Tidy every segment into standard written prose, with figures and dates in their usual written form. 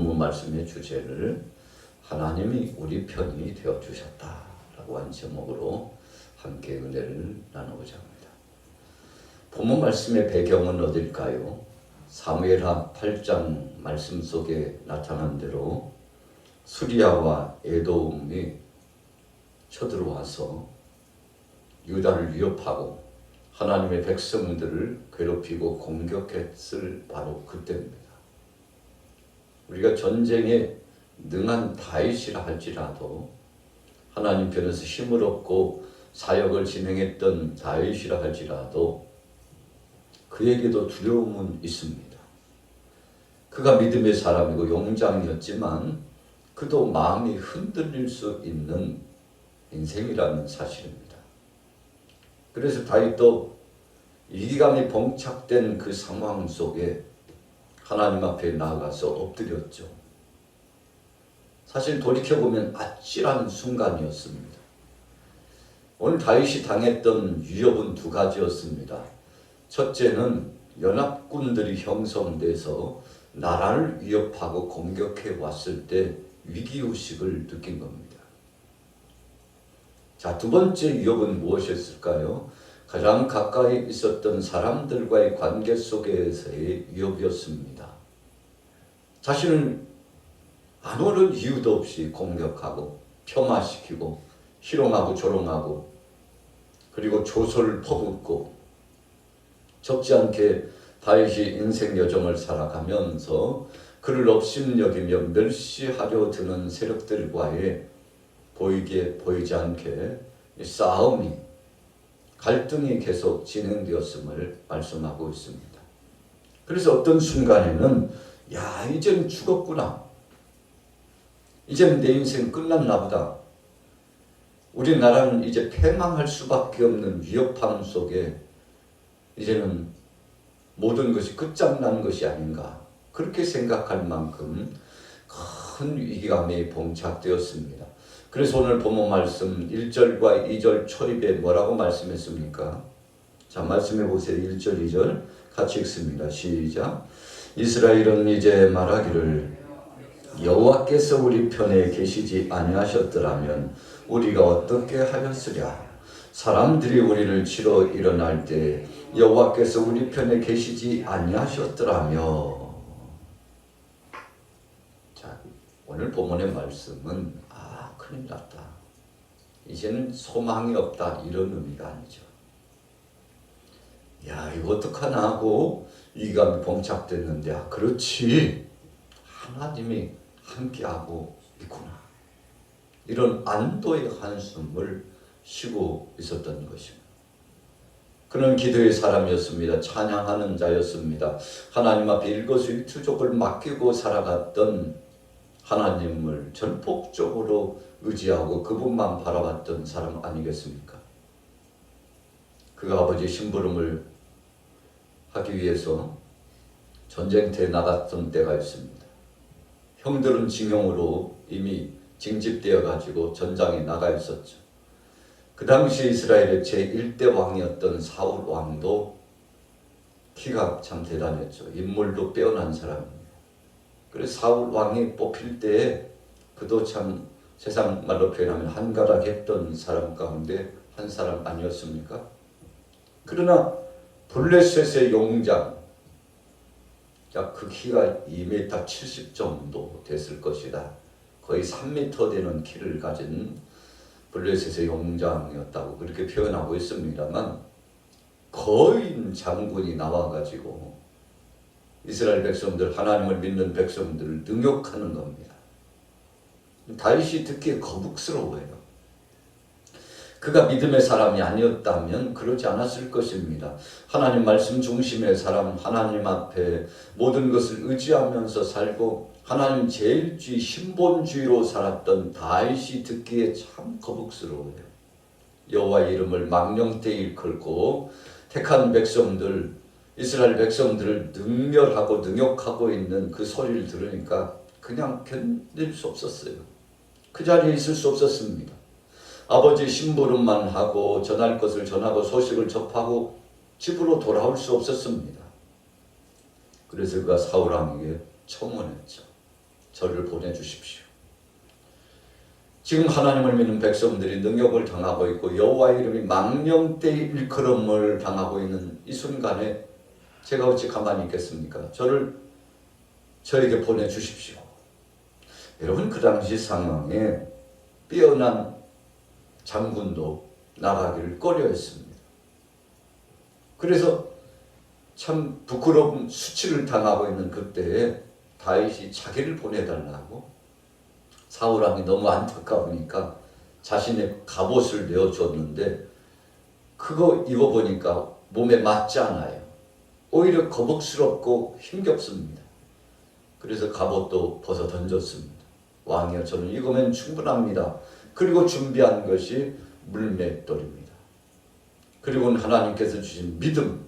본문 말씀의 주제를 하나님이 우리 편이 되어주셨다라고 한 제목으로 함께 은혜를 나누고자 합니다. 본문 말씀의 배경은 어딜까요? 사무엘하 8장 말씀 속에 나타난 대로 수리아와 에돔이 쳐들어와서 유다를 위협하고 하나님의 백성들을 괴롭히고 공격했을 바로 그때입니다. 우리가 전쟁에 능한 다윗이라 할지라도 하나님 편에서 힘을 얻고 사역을 진행했던 다윗이라 할지라도 그에게도 두려움은 있습니다. 그가 믿음의 사람이고 용장이었지만 그도 마음이 흔들릴 수 있는 인생이라는 사실입니다. 그래서 다윗도 이기감이 봉착된 그 상황 속에 하나님 앞에 나아가서 엎드렸죠. 사실 돌이켜보면 아찔한 순간이었습니다. 오늘 다윗이 당했던 위협은 두 가지였습니다. 첫째는 연합군들이 형성돼서 나라를 위협하고 공격해 왔을 때 위기의식을 느낀 겁니다. 자, 두 번째 위협은 무엇이었을까요? 가장 가까이 있었던 사람들과의 관계 속에서의 위협이었습니다. 자신을 아무런 이유도 없이 공격하고 폄하시키고 희롱하고 조롱하고 그리고 조소를 퍼붓고 적지 않게 다윗이 인생 여정을 살아가면서 그를 업신여기며 멸시하려 드는 세력들과의 보이지 않게 싸움이 갈등이 계속 진행되었음을 말씀하고 있습니다. 그래서 어떤 순간에는 야, 이제는 죽었구나. 이제는 내 인생 끝났나 보다. 우리나라는 이제 패망할 수밖에 없는 위협함 속에 이제는 모든 것이 끝장난 것이 아닌가. 그렇게 생각할 만큼 큰 위기감이 봉착되었습니다. 그래서 오늘 본문 말씀 1절과 2절 초입에 뭐라고 말씀했습니까? 자, 말씀해 보세요. 1절, 2절 같이 읽습니다. 시작. 이스라엘은 이제 말하기를 여호와께서 우리 편에 계시지 아니하셨더라면 우리가 어떻게 하였으랴. 사람들이 우리를 치러 일어날 때 여호와께서 우리 편에 계시지 아니하셨더라며. 자, 오늘 본문의 말씀은 큰일 났다. 이제는 소망이 없다. 이런 의미가 아니죠. 야, 이거 어떡하나 하고 위기감이 봉착됐는데 그렇지. 하나님이 함께하고 있구나. 이런 안도의 한숨을 쉬고 있었던 것입니다. 그는 기도의 사람이었습니다. 찬양하는 자였습니다. 하나님 앞에 일거수일투족을 맡기고 살아갔던 하나님을 전폭적으로 의지하고 그분만 바라봤던 사람 아니겠습니까? 그가 아버지 심부름을 하기 위해서 전쟁터에 나갔던 때가 있습니다. 형들은 징용으로 이미 징집되어 가지고 전장에 나가 있었죠. 그 당시 이스라엘의 제1대 왕이었던 사울 왕도 키가 참 대단했죠. 인물도 빼어난 사람입니다. 그래서 사울 왕이 뽑힐 때에 그도 참 세상 말로 표현하면 한가닥했던 사람 가운데 한 사람 아니었습니까? 그러나 블레셋의 용장, 그 키가 2m 70 정도 됐을 것이다. 거의 3m 되는 키를 가진 블레셋의 용장이었다고 그렇게 표현하고 있습니다만 거인 장군이 나와가지고 이스라엘 백성들, 하나님을 믿는 백성들을 능욕하는 겁니다. 다윗이 듣기에 거북스러워요. 그가 믿음의 사람이 아니었다면 그러지 않았을 것입니다. 하나님 말씀 중심의 사람, 하나님 앞에 모든 것을 의지하면서 살고 하나님 제일주의, 신본주의로 살았던 다윗이 듣기에 참 거북스러워요. 여호와의 이름을 망령되이 일컬고 택한 백성들, 이스라엘 백성들을 능멸하고 능욕하고 있는 그 소리를 들으니까 그냥 견딜 수 없었어요. 그 자리에 있을 수 없었습니다. 아버지 심부름만 하고 전할 것을 전하고 소식을 접하고 집으로 돌아올 수 없었습니다. 그래서 그가 사울 왕에게 청혼했죠. 저를 보내주십시오. 지금 하나님을 믿는 백성들이 능욕을 당하고 있고 여호와의 이름이 망령되이 일컬음을 당하고 있는 이 순간에 제가 어찌 가만히 있겠습니까? 저에게 보내주십시오. 여러분, 그 당시 상황에 빼어난 장군도 나가기를 꺼려했습니다. 그래서 참 부끄러운 수치를 당하고 있는 그때에 다윗이 자기를 보내달라고 사울 왕이 너무 안타까우니까 자신의 갑옷을 내어줬는데 그거 입어보니까 몸에 맞지 않아요. 오히려 거북스럽고 힘겹습니다. 그래서 갑옷도 벗어 던졌습니다. 왕이여, 저는 이거면 충분합니다. 그리고 준비한 것이 물맷돌입니다. 그리고는 하나님께서 주신 믿음,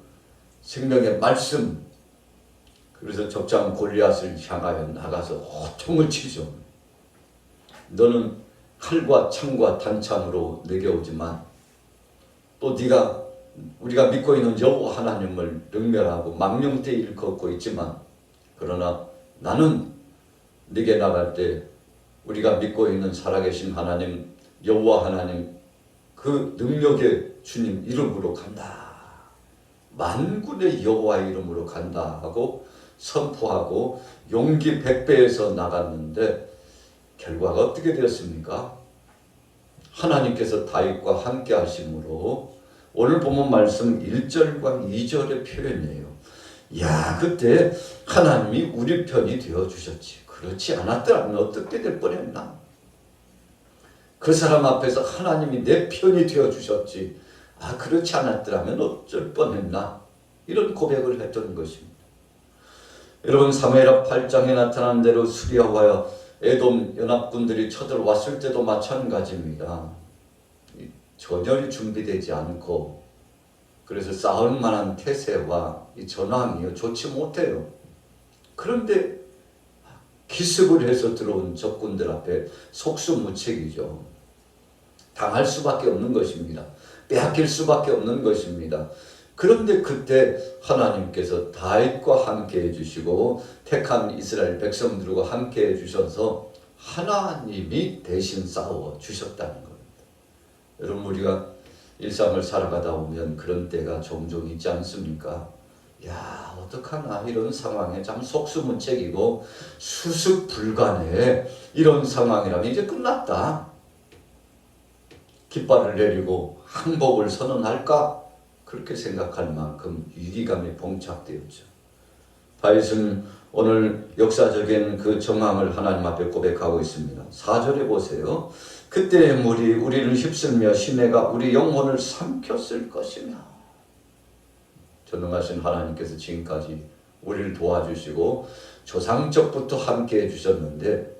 생명의 말씀. 그래서 적장 골리앗을 향하여 나가서 호통을 치죠. 너는 칼과 창과 단창으로 내게 오지만 또 네가 우리가 믿고 있는 여호와 하나님을 능멸하고 망령되이 일컫고 있지만 그러나 나는 네게 나갈 때 우리가 믿고 있는 살아계신 하나님 여호와 하나님 그 능력의 주님 이름으로 간다. 만군의 여호와의 이름으로 간다 하고 선포하고 용기 100배에서 나갔는데 결과가 어떻게 되었습니까? 하나님께서 다윗과 함께 하심으로 오늘 본문 말씀 1절과 2절의 표현이에요. 야, 그때 하나님이 우리 편이 되어주셨지. 그렇지 않았더라면 어떻게 될 뻔했나? 그 사람 앞에서 하나님이 내 편이 되어주셨지. 아, 그렇지 않았더라면 어쩔 뻔했나? 이런 고백을 했던 것입니다. 여러분, 사무엘하 8장에 나타난 대로 수리아와 에돔 연합군들이 쳐들어왔을 때도 마찬가지입니다. 전열이 준비되지 않고 그래서 싸울 만한 태세와 이 전황이 좋지 못해요. 그런데 기습을 해서 들어온 적군들 앞에 속수무책이죠. 당할 수밖에 없는 것입니다. 빼앗길 수밖에 없는 것입니다. 그런데 그때 하나님께서 다윗과 함께 해주시고 택한 이스라엘 백성들과 함께 해주셔서 하나님이 대신 싸워 주셨다는 겁니다. 여러분, 우리가 일상을 살아가다 보면 그런 때가 종종 있지 않습니까? 야, 어떡하나 이런 상황에 참 속수무책이고 수습불가능해. 이런 상황이라면 이제 끝났다. 깃발을 내리고 항복을 선언할까? 그렇게 생각할 만큼 위기감이 봉착되었죠. 다윗은 오늘 역사적인 그 정황을 하나님 앞에 고백하고 있습니다. 4절에 보세요. 그때의 물이 우리를 휩쓸며 시내가 우리 영혼을 삼켰을 것이며. 전능하신 하나님께서 지금까지 우리를 도와주시고 조상적부터 함께 해주셨는데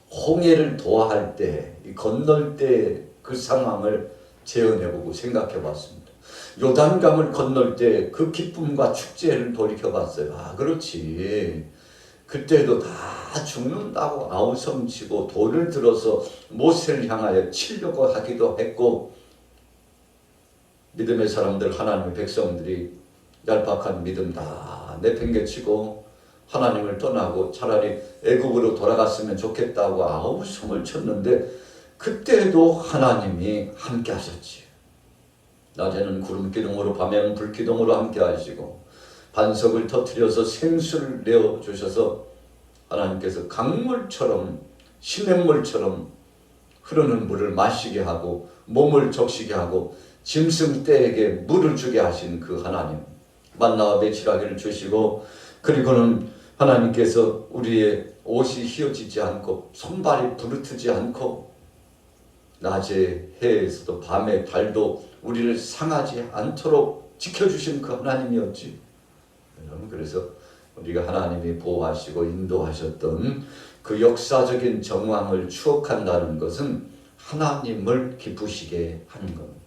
홍해를 도하할 때, 건널 때 그 상황을 재현해보고 생각해봤습니다. 요단강을 건널 때 그 기쁨과 축제를 돌이켜봤어요. 아, 그렇지. 그때도 다 죽는다고 아우성치고 돌을 들어서 모세를 향하여 치려고 하기도 했고 믿음의 사람들, 하나님의 백성들이 얄팍한 믿음 다 내팽개치고 하나님을 떠나고 차라리 애국으로 돌아갔으면 좋겠다고 아우성을 쳤는데 그때도 하나님이 함께 하셨지. 낮에는 구름 기둥으로 밤에는 불 기둥으로 함께 하시고 반석을 터뜨려서 생수를 내어주셔서 하나님께서 강물처럼 시냇물처럼 흐르는 물을 마시게 하고 몸을 적시게 하고 짐승떼에게 물을 주게 하신 그 하나님, 만나와 메추라기를 주시고 그리고는 하나님께서 우리의 옷이 휘어지지 않고 손발이 부르트지 않고 낮에 해에서도 밤에 달도 우리를 상하지 않도록 지켜주신 그 하나님이었지. 여러분, 그래서 우리가 하나님이 보호하시고 인도하셨던 그 역사적인 정황을 추억한다는 것은 하나님을 기쁘시게 하는 겁니다.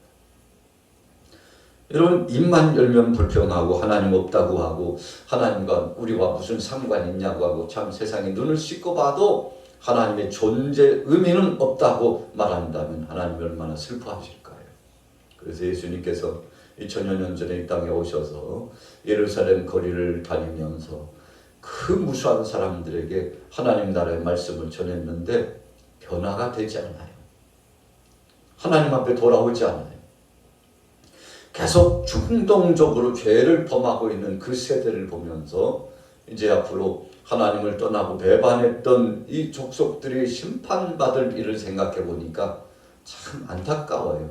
여러분, 입만 열면 불평하고 하나님 없다고 하고 하나님과 우리와 무슨 상관이 있냐고 하고 참 세상에 눈을 씻고 봐도 하나님의 존재 의미는 없다고 말한다면 하나님이 얼마나 슬퍼하실까요? 그래서 예수님께서 2000여 년 전에 이 땅에 오셔서 예루살렘 거리를 다니면서 그 무수한 사람들에게 하나님 나라의 말씀을 전했는데 변화가 되지 않아요. 하나님 앞에 돌아오지 않아요. 계속 충동적으로 죄를 범하고 있는 그 세대를 보면서 이제 앞으로 하나님을 떠나고 배반했던 이 족속들이 심판받을 일을 생각해 보니까 참 안타까워요.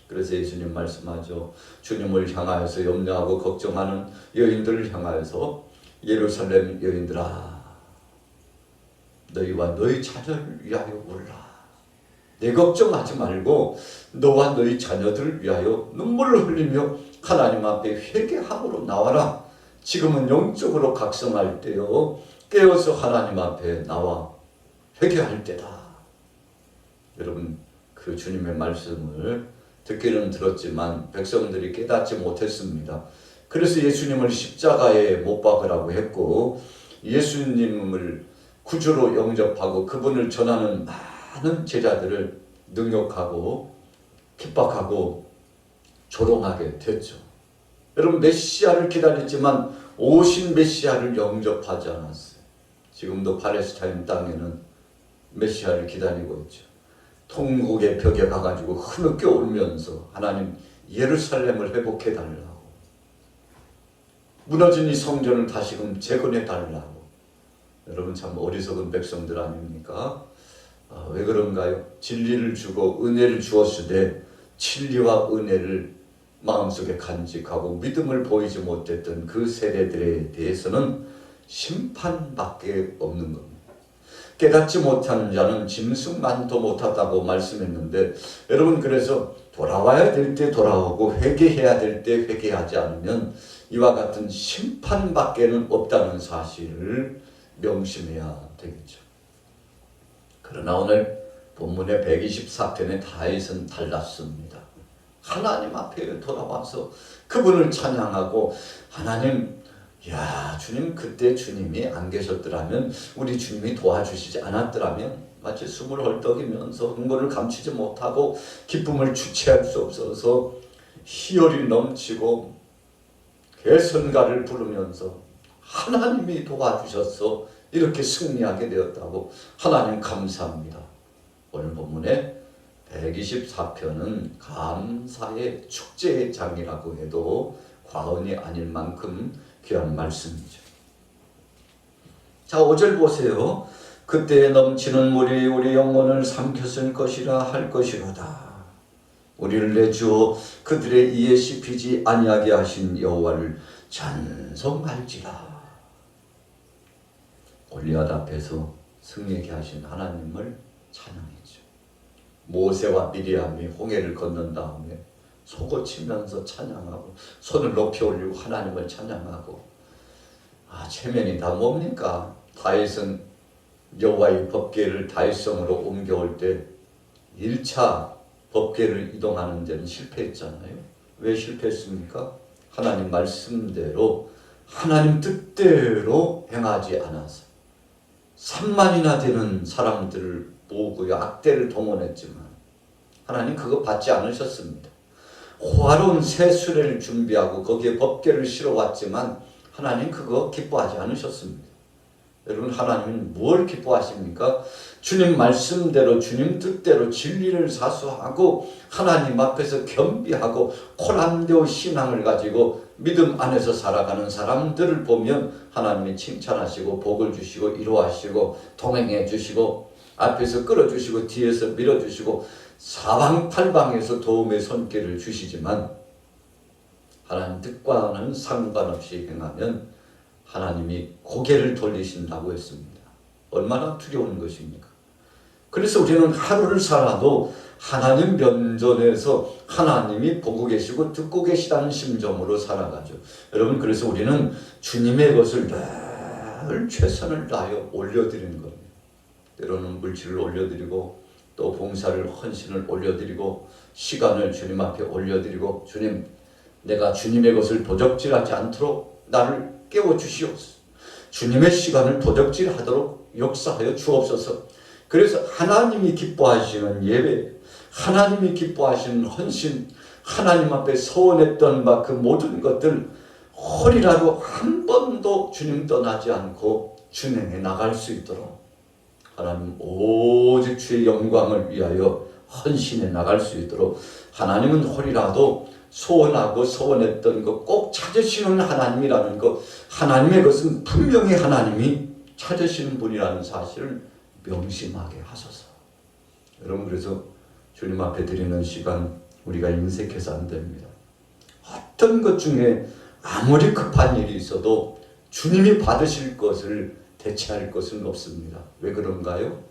그래서 예수님 말씀하죠. 주님을 향하여서 염려하고 걱정하는 여인들을 향하여서 예루살렘 여인들아, 너희와 너희 자녀를 위하여 울라. 내 걱정하지 말고 너와 너희 자녀들을 위하여 눈물을 흘리며 하나님 앞에 회개함으로 나와라. 지금은 영적으로 각성할 때요, 깨어서 하나님 앞에 나와 회개할 때다. 여러분, 그 주님의 말씀을 듣기는 들었지만 백성들이 깨닫지 못했습니다. 그래서 예수님을 십자가에 못 박으라고 했고, 예수님을 구주로 영접하고 그분을 전하는 많은 제자들을 능욕하고 핍박하고 조롱하게 됐죠. 여러분, 메시아를 기다렸지만 오신 메시아를 영접하지 않았어요. 지금도 팔레스타인 땅에는 메시아를 기다리고 있죠. 통곡의 벽에 가가지고 흐느껴 울면서 하나님 예루살렘을 회복해달라고, 무너진 이 성전을 다시금 재건해달라고. 여러분, 참 어리석은 백성들 아닙니까? 왜 그런가요? 진리를 주고 은혜를 주었으되 진리와 은혜를 마음속에 간직하고 믿음을 보이지 못했던 그 세대들에 대해서는 심판밖에 없는 겁니다. 깨닫지 못한 자는 짐승만도 못하다고 말씀했는데, 여러분, 그래서 돌아와야 될 때 돌아오고 회개해야 될 때 회개하지 않으면 이와 같은 심판밖에는 없다는 사실을 명심해야 되겠죠. 그러나 오늘 본문의 124편의 다윗은 달랐습니다. 하나님 앞에 돌아와서 그분을 찬양하고, 하나님, 야, 주님, 그때 주님이 안 계셨더라면, 우리 주님이 도와주시지 않았더라면 마치 숨을 헐떡이면서 흥분을 감추지 못하고 기쁨을 주체할 수 없어서 희열이 넘치고 개선가를 부르면서 하나님이 도와주셔서 이렇게 승리하게 되었다고 하나님 감사합니다. 오늘 본문에 124편은 감사의 축제의 장이라고 해도 과언이 아닐 만큼 귀한 말씀이죠. 자, 5절 보세요. 그때 넘치는 물이 우리 영혼을 삼켰을 것이라 할 것이로다. 우리를 내주어 그들의 이에 씹히지 아니하게 하신 여호와를 찬송할지라. 골리앗 앞에서 승리하게 하신 하나님을 찬양했죠. 모세와 미리암이 홍해를 건넌 다음에 속어치면서 찬양하고 손을 높이 올리고 하나님을 찬양하고, 체면이 다 뭡니까? 다윗은 여호와의 법궤를 다윗성으로 옮겨올 때 1차 법궤를 이동하는 데는 실패했잖아요. 왜 실패했습니까? 하나님 말씀대로, 하나님 뜻대로 행하지 않아서 3만이나 되는 사람들을 모으고 악대를 동원했지만 하나님 그거 받지 않으셨습니다. 호화로운 새 수레를 준비하고 거기에 법궤를 실어왔지만 하나님 그거 기뻐하지 않으셨습니다. 여러분, 하나님은 뭘 기뻐하십니까? 주님 말씀대로, 주님 뜻대로 진리를 사수하고 하나님 앞에서 겸비하고 코람데오 신앙을 가지고 믿음 안에서 살아가는 사람들을 보면 하나님이 칭찬하시고 복을 주시고 위로하시고 동행해 주시고 앞에서 끌어주시고 뒤에서 밀어주시고 사방팔방에서 도움의 손길을 주시지만, 하나님 뜻과는 상관없이 행하면 하나님이 고개를 돌리신다고 했습니다. 얼마나 두려운 것입니까? 그래서 우리는 하루를 살아도 하나님 면전에서 하나님이 보고 계시고 듣고 계시다는 심정으로 살아가죠. 여러분, 그래서 우리는 주님의 것을 늘 최선을 다하여 올려드리는 겁니다. 때로는 물질을 올려드리고 또 봉사를, 헌신을 올려드리고 시간을 주님 앞에 올려드리고, 주님, 내가 주님의 것을 도적질하지 않도록 나를 깨워주시옵소서. 주님의 시간을 도적질하도록 역사하여 주옵소서. 그래서 하나님이 기뻐하시는 예배, 하나님이 기뻐하시는 헌신, 하나님 앞에 서원했던 바 그 모든 것들 허리라도 한 번도 주님 떠나지 않고 준행해 나갈 수 있도록 하나님 오직 주의 영광을 위하여 헌신해 나갈 수 있도록 하나님은 허리라도 소원하고 소원했던 것 꼭 찾으시는 하나님이라는 것, 하나님의 것은 분명히 하나님이 찾으시는 분이라는 사실을 명심하게 하소서. 여러분, 그래서 주님 앞에 드리는 시간 우리가 인색해서 안 됩니다. 어떤 것 중에 아무리 급한 일이 있어도 주님이 받으실 것을 대체할 것은 없습니다. 왜 그런가요?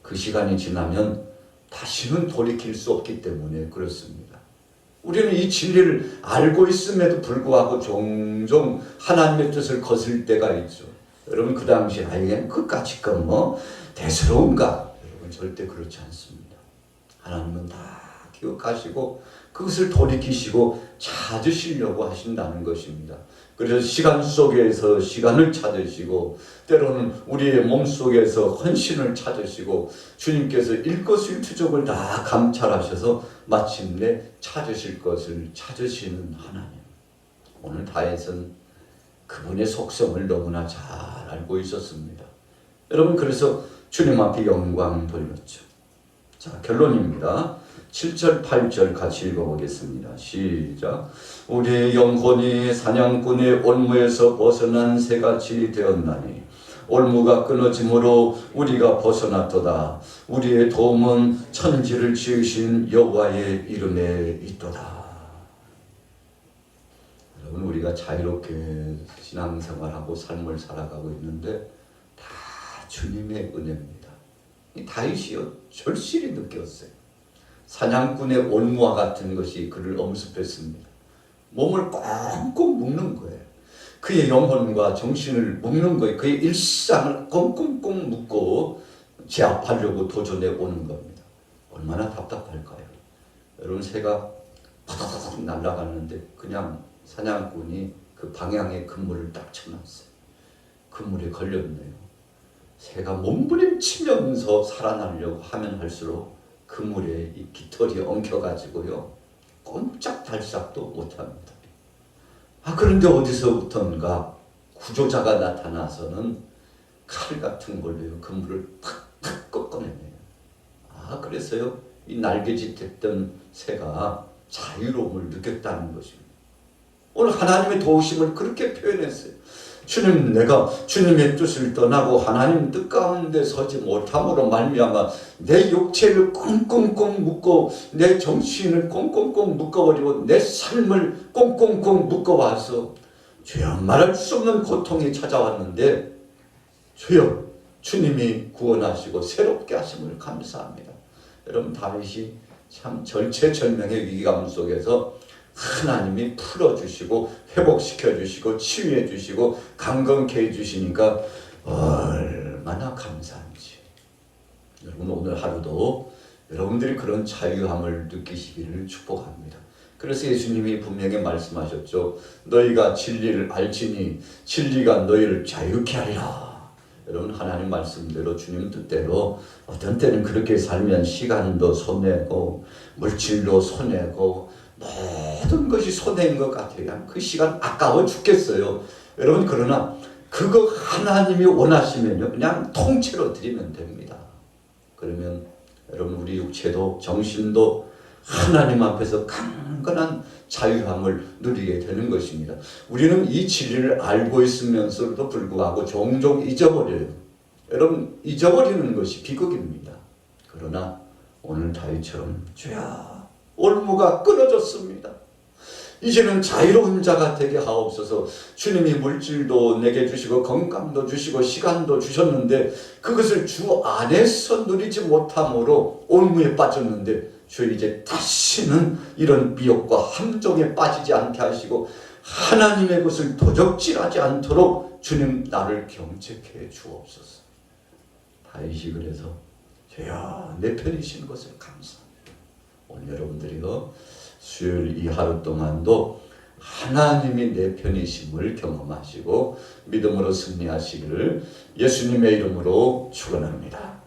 그 시간이 지나면 다시는 돌이킬 수 없기 때문에 그렇습니다. 우리는 이 진리를 알고 있음에도 불구하고 종종 하나님의 뜻을 거슬 때가 있죠. 여러분, 그 당시에 이게 끝까지 대수로운가? 여러분, 절대 그렇지 않습니다. 하나님은 다 기억하시고 그것을 돌이키시고 찾으시려고 하신다는 것입니다. 그래서 시간 속에서 시간을 찾으시고 때로는 우리의 몸속에서 헌신을 찾으시고 주님께서 일거수일투족을 다 감찰하셔서 마침내 찾으실 것을 찾으시는 하나님. 오늘 다윗은 그분의 속성을 너무나 잘 알고 있었습니다. 여러분, 그래서 주님 앞에 영광 돌렸죠. 자, 결론입니다. 7절 8절 같이 읽어보겠습니다. 시작. 우리의 영혼이 사냥꾼의 올무에서 벗어난 새같이 되었나니 올무가 끊어짐으로 우리가 벗어났도다. 우리의 도움은 천지를 지으신 여호와의 이름에 있도다. 여러분, 우리가 자유롭게 신앙생활하고 삶을 살아가고 있는데 다 주님의 은혜입니다. 이 다윗이요 절실히 느꼈어요. 사냥꾼의 올무와 같은 것이 그를 엄습했습니다. 몸을 꽁꽁 묶는 거예요. 그의 영혼과 정신을 묶는 거예요. 그의 일상을 꽁꽁꽁 묶고 제압하려고 도전해 오는 겁니다. 얼마나 답답할까요? 여러분, 새가 파다다닥 날아갔는데 그냥 사냥꾼이 그 방향에 그물을 딱 쳐놨어요. 그물에 걸렸네요. 새가 몸부림치면서 살아나려고 하면 할수록 그물에 이 깃털이 엉켜가지고요 꼼짝달싹도 못합니다. 그런데 어디서부턴가 구조자가 나타나서는 칼 같은 걸로요 그물을 탁탁 꺾어내네요. 그래서요 이 날개짓했던 새가 자유로움을 느꼈다는 것입니다. 오늘 하나님의 도우심을 그렇게 표현했어요. 주님, 내가 주님의 뜻을 떠나고 하나님 뜻 가운데 서지 못함으로 말미암아 내 육체를 꽁꽁꽁 묶고 내 정신을 꽁꽁꽁 묶어버리고 내 삶을 꽁꽁꽁 묶어와서 주여 말할 수 없는 고통이 찾아왔는데 주여 주님이 구원하시고 새롭게 하심을 감사합니다. 여러분, 다윗이 참 절체절명의 위기감 속에서 하나님이 풀어주시고 회복시켜주시고 치유해주시고 강건케 해주시니까 얼마나 감사한지. 여러분, 오늘 하루도 여러분들이 그런 자유함을 느끼시기를 축복합니다. 그래서 예수님이 분명히 말씀하셨죠. 너희가 진리를 알지니 진리가 너희를 자유케 하리라. 여러분, 하나님 말씀대로 주님 뜻대로 어떤 때는 그렇게 살면 시간도 손해고 물질도 손해고 모든 것이 손해인 것 같아요. 그 시간 아까워 죽겠어요. 여러분, 그러나 그거 하나님이 원하시면요 그냥 통째로 드리면 됩니다. 그러면 여러분, 우리 육체도 정신도 하나님 앞에서 강건한 자유함을 누리게 되는 것입니다. 우리는 이 진리를 알고 있으면서도 불구하고 종종 잊어버려요. 여러분, 잊어버리는 것이 비극입니다. 그러나 오늘 다윗처럼 주야 올무가 끊어졌습니다. 이제는 자유로운 자가 되게 하옵소서. 주님이 물질도 내게 주시고 건강도 주시고 시간도 주셨는데 그것을 주 안에서 누리지 못함으로 올무에 빠졌는데 주 이제 다시는 이런 미혹과 함정에 빠지지 않게 하시고 하나님의 것을 도적질하지 않도록 주님 나를 경책해 주옵소서. 다윗이 그래서 주여 내 편이신 것을 감사합니다. 오늘 여러분들이요 수요일 이 하루 동안도 하나님이 내 편이심을 경험하시고 믿음으로 승리하시기를 예수님의 이름으로 축원합니다.